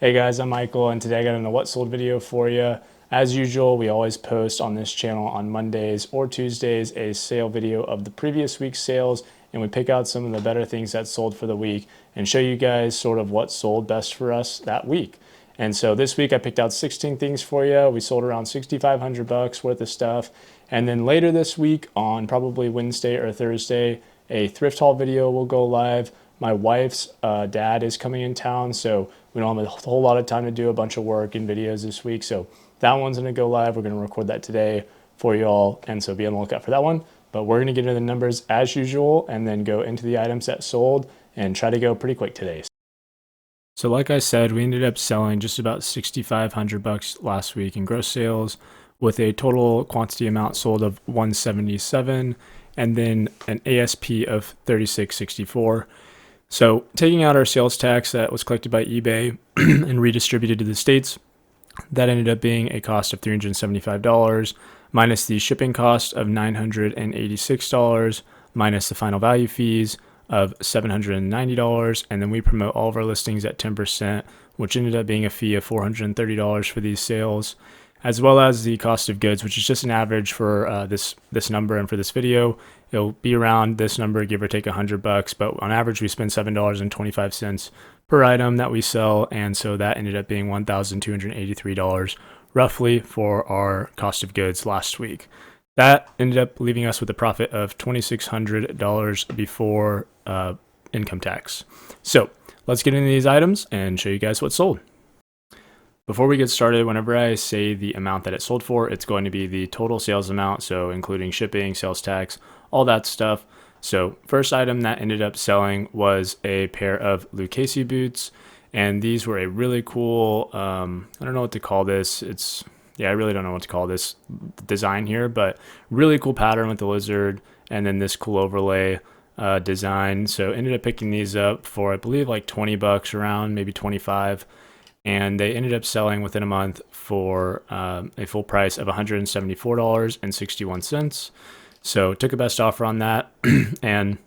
Hey guys, I'm Michael, and today I got a what sold video for you. As usual, we always post on this channel on Mondays or Tuesdays a sale video of the previous week's sales, and we pick out some of the better things that sold for the week and show you guys sort of what sold best for us that week. And so this week I picked out 16 things for you. We sold around 6,500 bucks worth of stuff. And then later this week on probably Wednesday or Thursday, a thrift haul video will go live. My wife's dad is coming in town, so we don't have a whole lot of time to do a bunch of work and videos this week. So that one's gonna go live. We're gonna record that today for y'all, and so be on the lookout for that one. But we're gonna get into the numbers as usual and then go into the items that sold and try to go pretty quick today. So like I said, we ended up selling just about 6,500 bucks last week in gross sales, with a total quantity amount sold of 177 and then an ASP of 36.64. So taking out our sales tax that was collected by eBay and redistributed to the states, that ended up being a cost of $375 minus the shipping cost of $986 minus the final value fees of $790, and then we promote all of our listings at 10%, which ended up being a fee of $430 for these sales, as well as the cost of goods, which is just an average for this number. And for this video, it'll be around this number, give or take $100, but on average we spend $7.25 per item that we sell, and so that ended up being $1,283 roughly for our cost of goods last week. That ended up leaving us with a profit of $2,600 before income tax. So let's get into these items and show you guys what sold. Before we get started, whenever I say the amount that it sold for, it's going to be the total sales amount, so including shipping, sales tax, all that stuff. So first item that ended up selling was a pair of Lucchese boots, and these were a really cool, I don't know what to call this. I really don't know what to call this design here, but really cool pattern with the lizard and then this cool overlay design. So ended up picking these up for, I believe, like 20 bucks around, maybe 25. And they ended up selling within a month for a full price of $174.61. So took a best offer on that and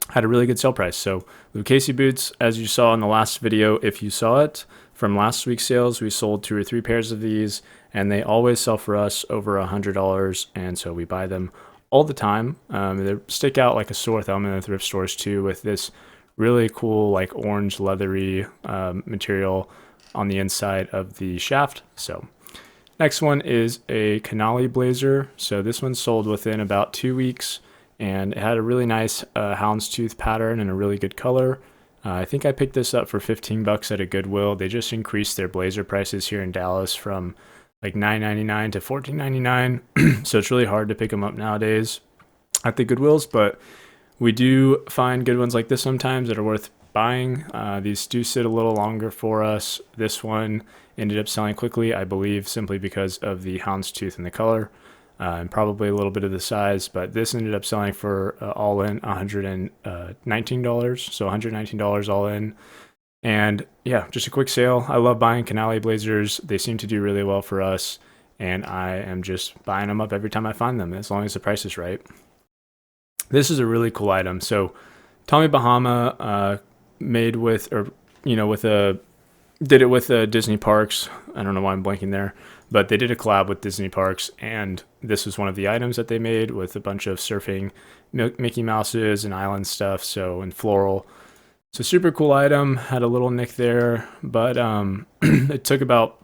had a really good sale price. So Lucchese boots, as you saw in the last video, if you saw it from last week's sales, we sold 2 or 3 pairs of these, and they always sell for us over $100, and so we buy them all the time. They stick out like a sore thumb in the thrift stores too, with this really cool like orange leathery material on the inside of the shaft. So next one is a canali blazer. So this one sold within about 2 weeks, and it had a really nice houndstooth pattern and a really good color. I think I picked this up for 15 bucks at a Goodwill. They just increased their blazer prices here in Dallas from like $9.99 to $14.99. So it's really hard to pick them up nowadays at the Goodwills, but we do find good ones like this sometimes that are worth buying. These do sit a little longer for us. This one ended up selling quickly, I believe, simply because of the houndstooth and the color, and probably a little bit of the size, but this ended up selling for all in $119, so $119 all in. And yeah, just a quick sale. I love buying canali blazers. They seem to do really well for us, and I am just buying them up every time I find them, as long as the price is right. This is a really cool item. So Tommy Bahama made with, or did it with Disney Parks. I don't know why I'm blanking there, but they did a collab with Disney Parks, and this was one of the items that they made with a bunch of surfing Mickey Mouses and island stuff, so in floral. So super cool item, had a little nick there, but it took about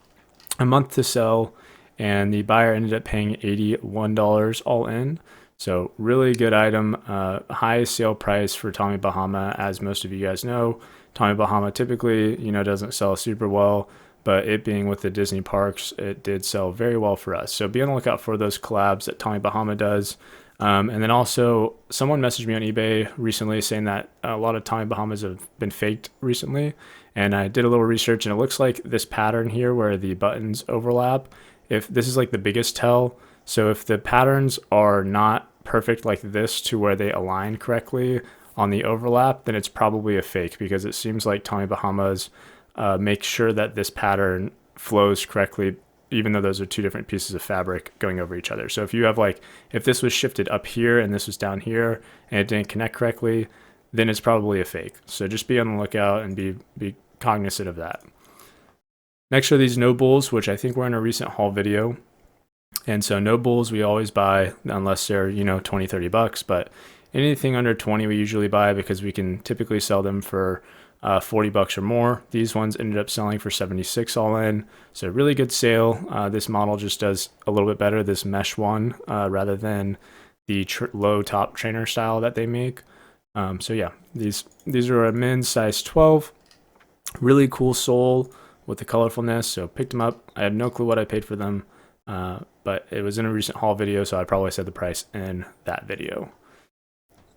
a month to sell, and the buyer ended up paying $81 all in. So really good item, high sale price for Tommy Bahama. As most of you guys know, Tommy Bahama typically, doesn't sell super well, but it being with the Disney parks, it did sell very well for us. So be on the lookout for those collabs that Tommy Bahama does. And then also someone messaged me on eBay recently saying that a lot of Tommy Bahamas have been faked recently. And I did a little research, and it looks like this pattern here where the buttons overlap, if this is like the biggest tell. So if the patterns are not perfect like this to where they align correctly on the overlap, then it's probably a fake, because it seems like Tommy Bahamas make sure that this pattern flows correctly, even though those are 2 different pieces of fabric going over each other. So if you have if this was shifted up here and this was down here and it didn't connect correctly, then it's probably a fake. So just be on the lookout and be cognizant of that. Next are these no bulls, which I think were in a recent haul video. And so no bulls we always buy unless they're, 20, 30 bucks, but anything under 20 we usually buy because we can typically sell them for 40 bucks or more. These ones ended up selling for 76 all in. So really good sale. This model just does a little bit better, this mesh one, rather than the low top trainer style that they make. So yeah, these are a men's size 12. Really cool sole with the colorfulness. So picked them up. I had no clue what I paid for them. But it was in a recent haul video, so I probably said the price in that video.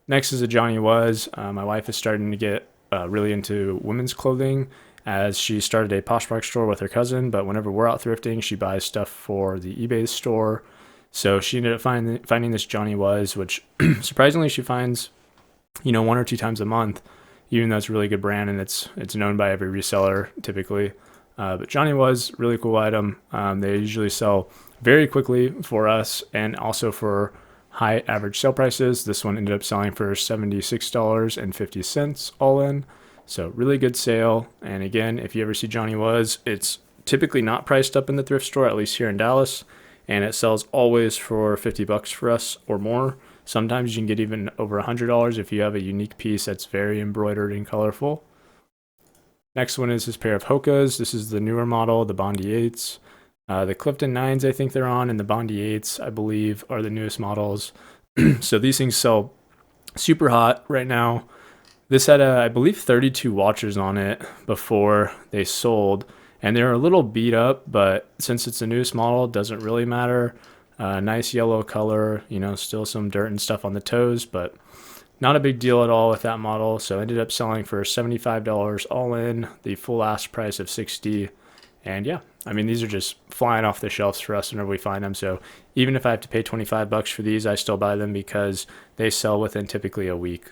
Next is a Johnny Was. My wife is starting to get really into women's clothing as she started a Poshmark store with her cousin, but whenever we're out thrifting, she buys stuff for the eBay store. So she ended up finding this Johnny Was, which surprisingly she finds, 1 or 2 times a month, even though it's a really good brand and it's known by every reseller typically. But Johnny Was, really cool item. They usually sell very quickly for us and also for high average sale prices. This one ended up selling for $76.50 all in. So really good sale. And again, if you ever see Johnny Was, it's typically not priced up in the thrift store, at least here in Dallas. And it sells always for 50 bucks for us or more. Sometimes you can get even over $100 if you have a unique piece that's very embroidered and colorful. Next one is this pair of Hokas. This is the newer model, the Bondi 8s. The Clifton 9s I think they're on, and the Bondi 8s I believe are the newest models. So these things sell super hot right now. This had, I believe, 32 watches on it before they sold, and they're a little beat up, but since it's the newest model, it doesn't really matter. Nice yellow color, still some dirt and stuff on the toes, but not a big deal at all with that model. So ended up selling for $75 all in, the full ask price of $60. And yeah, these are just flying off the shelves for us whenever we find them. So even if I have to pay 25 bucks for these, I still buy them because they sell within typically a week.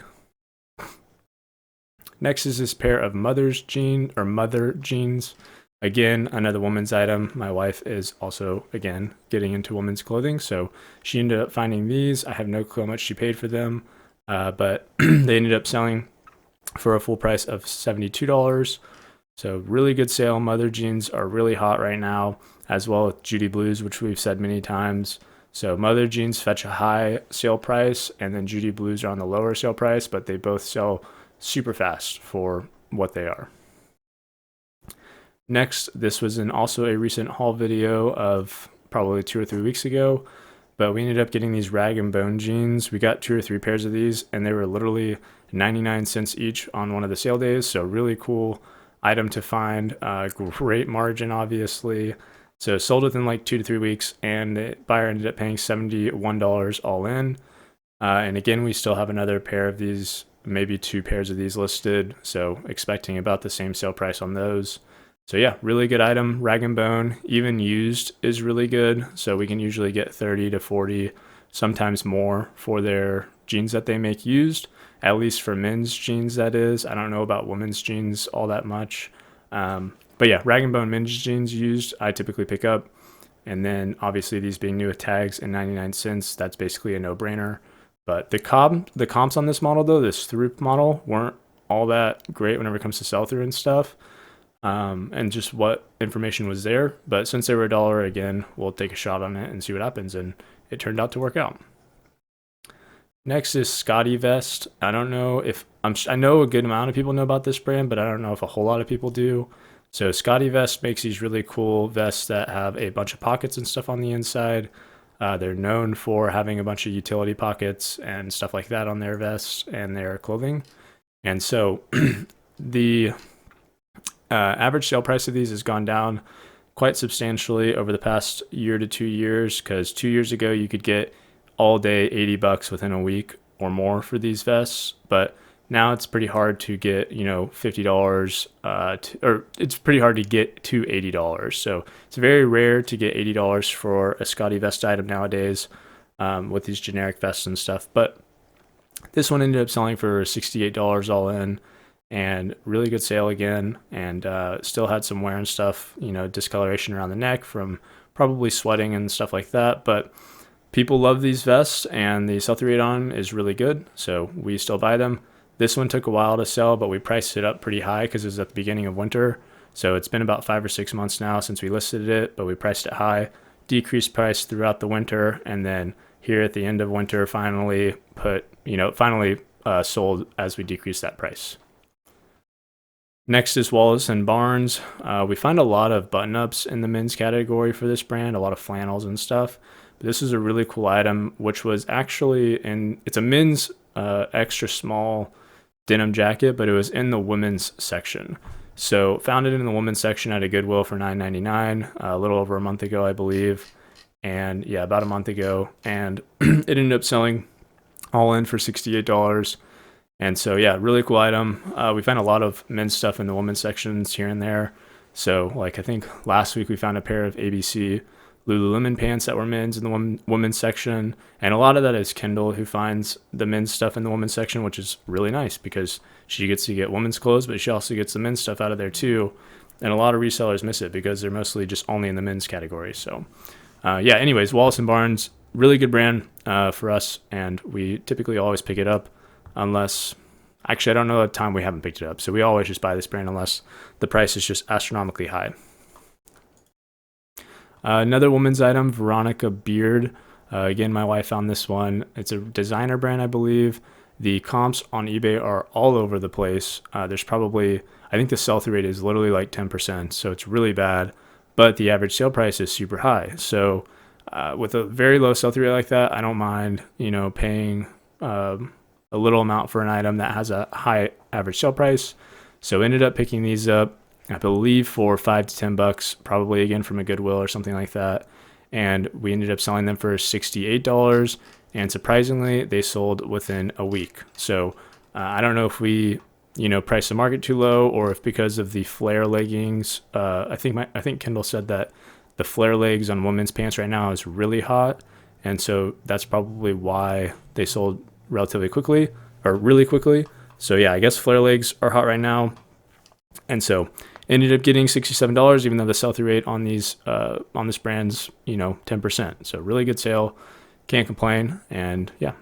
Next is this pair of mother jeans. Again, another woman's item. My wife is also, again, getting into women's clothing. So she ended up finding these. I have no clue how much she paid for them. But they ended up selling for a full price of $72. So really good sale. Mother jeans are really hot right now, as well as Judy Blues, which we've said many times. So mother jeans fetch a high sale price, and then Judy Blues are on the lower sale price, but they both sell super fast for what they are. Next, this was also a recent haul video of probably 2 or 3 weeks ago. But we ended up getting these rag and bone jeans. We got 2 or 3 pairs of these, and they were literally 99 cents each on one of the sale days. So really cool item to find. Great margin, obviously. So sold within like 2 to 3 weeks, and the buyer ended up paying $71 all in. And again, we still have another pair of these, maybe 2 pairs of these listed. So expecting about the same sale price on those. So yeah, really good item. Rag and bone, even used, is really good. So we can usually get 30 to 40, sometimes more for their jeans that they make used, at least for men's jeans, that is. I don't know about women's jeans all that much. But yeah, rag and bone men's jeans used, I typically pick up. And then obviously these being new with tags and 99 cents, that's basically a no-brainer. But the comps on this model though, this through model, weren't all that great whenever it comes to sell-through and stuff. And just what information was there. But since they were $1, again, we'll take a shot on it and see what happens. And it turned out to work out. Next is Scotty Vest. I don't know if I know a good amount of people know about this brand, but I don't know if a whole lot of people do. So Scotty Vest makes these really cool vests that have a bunch of pockets and stuff on the inside. They're known for having a bunch of utility pockets and stuff like that on their vests and their clothing. And so the average sale price of these has gone down quite substantially over the past year to 2 years, because 2 years ago you could get all day 80 bucks within a week or more for these vests, but now it's pretty hard to get $50 or it's pretty hard to get to $80. So it's very rare to get $80 for a Scotty vest item nowadays with these generic vests and stuff. But this one ended up selling for $68 all in. And really good sale again, and still had some wear and stuff, discoloration around the neck from probably sweating and stuff like that. But people love these vests, and the sell-through rate on is really good, so we still buy them. This one took a while to sell, but we priced it up pretty high because it was at the beginning of winter. So it's been about 5 or 6 months now since we listed it, but we priced it high, decreased price throughout the winter, and then here at the end of winter, finally sold as we decreased that price. Next is Wallace and Barnes. We find a lot of button-ups in the men's category for this brand, a lot of flannels and stuff. But this is a really cool item, which was actually it's a men's extra small denim jacket, but it was in the women's section. So found it in the women's section at a Goodwill for $9.99 a little over a month ago, I believe. And yeah, about a month ago. And it ended up selling all in for $68. And so, yeah, really cool item. We found a lot of men's stuff in the women's sections here and there. So, like, I think last week we found a pair of ABC Lululemon pants that were men's in the women's section. And a lot of that is Kendall, who finds the men's stuff in the women's section, which is really nice because she gets to get women's clothes, but she also gets the men's stuff out of there too. And a lot of resellers miss it because they're mostly just only in the men's category. So, yeah, anyways, Wallace & Barnes, really good brand for us. And we typically always pick it up. Unless, actually, I don't know the time we haven't picked it up. So we always just buy this brand unless the price is just astronomically high. Another woman's item, Veronica Beard. Again, my wife found this one. It's a designer brand, I believe. The comps on eBay are all over the place. There's probably, I think the sell-through rate is literally like 10%. So it's really bad. But the average sale price is super high. So with a very low sell-through rate like that, I don't mind, paying a little amount for an item that has a high average sale price. So ended up picking these up, I believe, for $5 to $10, probably again from a Goodwill or something like that. And we ended up selling them for $68. And surprisingly, they sold within a week. So I don't know if we, priced the market too low, or if because of the flare leggings. I think Kendall said that the flare legs on women's pants right now is really hot. And so that's probably why they sold really quickly. So yeah, I guess flare legs are hot right now. And so ended up getting $67, even though the sell-through rate on this brand's, 10%. So really good sale. Can't complain. And yeah.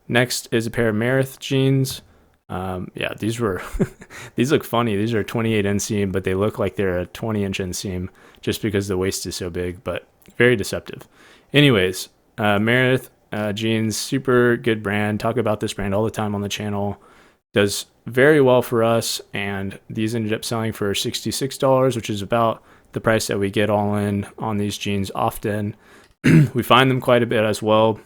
Next is a pair of Meredith jeans. Yeah, these look funny. These are 28 inseam, but they look like they're a 20-inch inseam just because the waist is so big, but very deceptive. Anyways, Meredith jeans, super good brand. Talk about this brand all the time on the channel. Does very well for us, and these ended up selling for $66, which is about the price that we get all in on these jeans often. We find them quite a bit as well,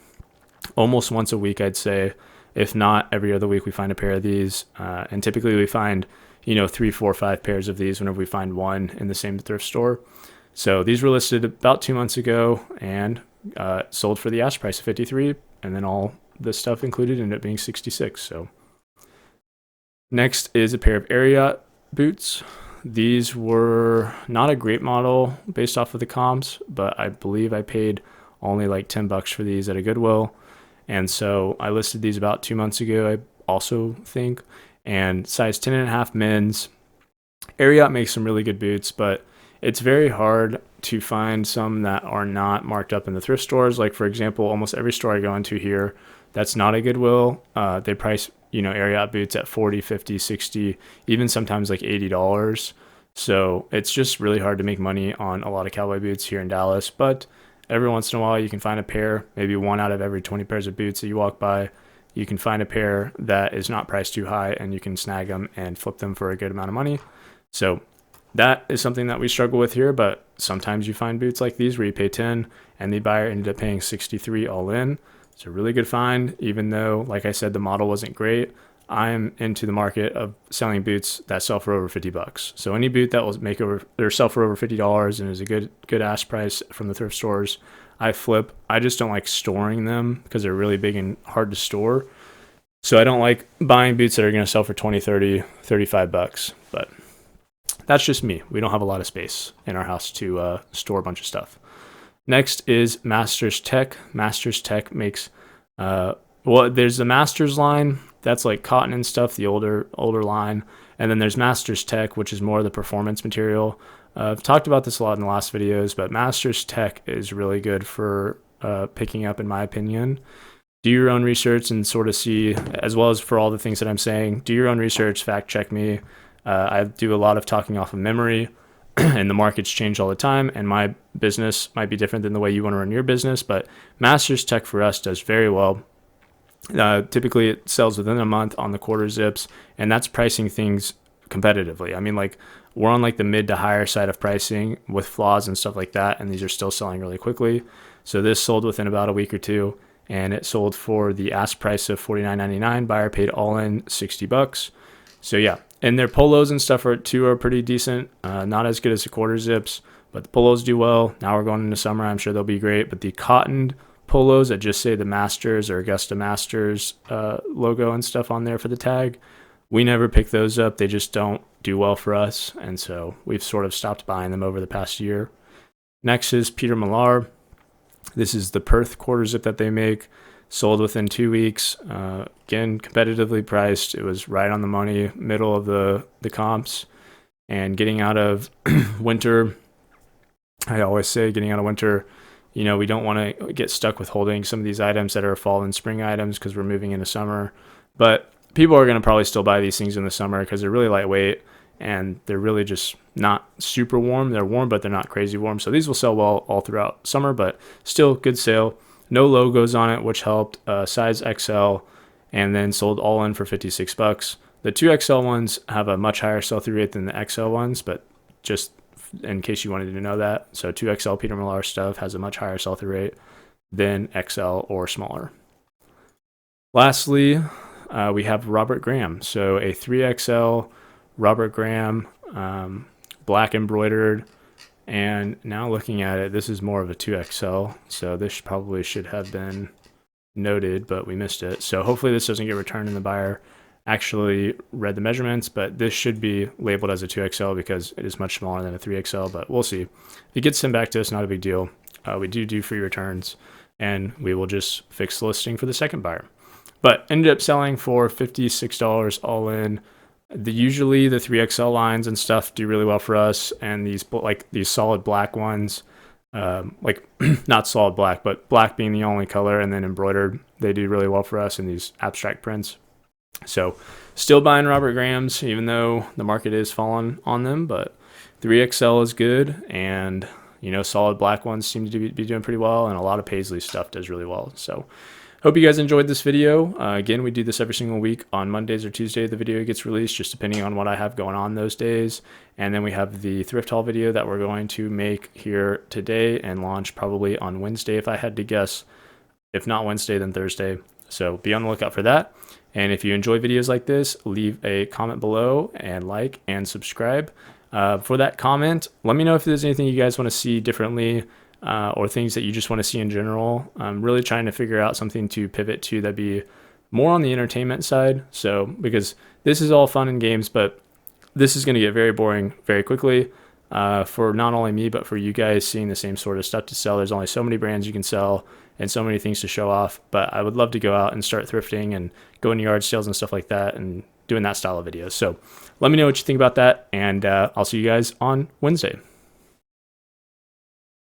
almost once a week, I'd say. If not, every other week we find a pair of these. And typically we find, 3, 4, 5 pairs of these whenever we find one in the same thrift store. So these were listed about 2 months ago and sold for the ask price of $53, and then all the stuff included ended up being $66. So next is a pair of Ariat boots. These were not a great model based off of the comps, but I believe I paid only like $10 for these at a Goodwill. And so I listed these about 2 months ago, I also think, and size 10.5 men's. Ariat makes some really good boots, but it's very hard to find some that are not marked up in the thrift stores. Like, for example, almost every store I go into here that's not a Goodwill, they price, Ariat boots at $40, $50, $60, even sometimes like $80. So it's just really hard to make money on a lot of cowboy boots here in Dallas. But every once in a while, you can find a pair, maybe one out of every 20 pairs of boots that you walk by. You can find a pair that is not priced too high, and you can snag them and flip them for a good amount of money. So that is something that we struggle with here, but sometimes you find boots like these where you pay 10 and the buyer ended up paying 63 all in. It's a really good find, even though, like I said, the model wasn't great. I'm into the market of selling boots that sell for over $50. So any boot that will make over or sell for over $50 and is a good ask price from the thrift stores, I flip. I just don't like storing them because they're really big and hard to store. So I don't like buying boots that are going to sell for $20, $30, $35. But that's just me. We don't have a lot of space in our house to store a bunch of stuff. Next is Masters Tech. Masters Tech makes, there's the Masters line. That's like cotton and stuff, the older line. And then there's Masters Tech, which is more of the performance material. I've talked about this a lot in the last videos, but Masters Tech is really good for picking up, in my opinion. Do your own research and sort of see, as well as for all the things that I'm saying, do your own research, fact check me. I do a lot of talking off of memory, and the markets change all the time, and my business might be different than the way you want to run your business, but Masters Tech for us does very well. Typically it sells within a month on the quarter zips, and that's pricing things competitively. I mean, like, we're on like the mid to higher side of pricing with flaws and stuff like that, and these are still selling really quickly. So this sold within about a week or two, and it sold for the ask price of $49.99. Buyer paid all in $60. So yeah, and their polos and stuff are pretty decent. Not as good as the quarter zips, but the polos do well. Now we're going into summer, I'm sure they'll be great. But the cottoned polos that just say the Masters or Augusta Masters logo and stuff on there for the tag, we never pick those up. They just don't do well for us, and so we've sort of stopped buying them over the past year. Next is Peter Millar. This is the Perth quarter zip that they make. Sold within 2 weeks. Again, competitively priced. It was right on the money, middle of the comps. And getting out of winter, I always say getting out of winter, you know, we don't want to get stuck with holding some of these items that are fall and spring items because we're moving into summer. But people are going to probably still buy these things in the summer because they're really lightweight and they're really just not super warm. They're warm, but they're not crazy warm. So these will sell well all throughout summer, but still good sale. No logos on it, which helped. Size XL, and then sold all in for $56. The 2XL ones have a much higher sell-through rate than the XL ones, but just in case you wanted to know that. So 2XL Peter Millar stuff has a much higher sell-through rate than XL or smaller. Lastly, we have Robert Graham. So a 3XL Robert Graham, black embroidered. And now looking at it, this is more of a 2XL. So this probably should have been noted, but we missed it. So hopefully this doesn't get returned and the buyer actually read the measurements, but this should be labeled as a 2XL because it is much smaller than a 3XL, but we'll see. If it gets sent back to us, not a big deal. We do free returns, and we will just fix the listing for the second buyer. But ended up selling for $56 all in. Usually the 3XL lines and stuff do really well for us, and these solid black ones, like not solid black, but black being the only color, and then embroidered, they do really well for us in these abstract prints. So still buying Robert Grahams, even though the market is falling on them, but 3XL is good, and you know, solid black ones seem to be doing pretty well, and a lot of Paisley stuff does really well. So hope you guys enjoyed this video. Again, we do this every single week on Mondays or Tuesday. The video gets released just depending on what I have going on those days. And then we have the thrift haul video that we're going to make here today and launch probably on Wednesday if I had to guess. If not Wednesday, then Thursday. So be on the lookout for that. And if you enjoy videos like this, leave a comment below and like and subscribe. For that comment, let me know if there's anything you guys want to see differently, or things that you just want to see in general. I'm really trying to figure out something to pivot to that'd be more on the entertainment side. So, because this is all fun and games, but this is going to get very boring very quickly, for not only me, but for you guys seeing the same sort of stuff to sell. There's only so many brands you can sell and so many things to show off, but I would love to go out and start thrifting and go into yard sales and stuff like that and doing that style of videos. So let me know what you think about that, and I'll see you guys on Wednesday.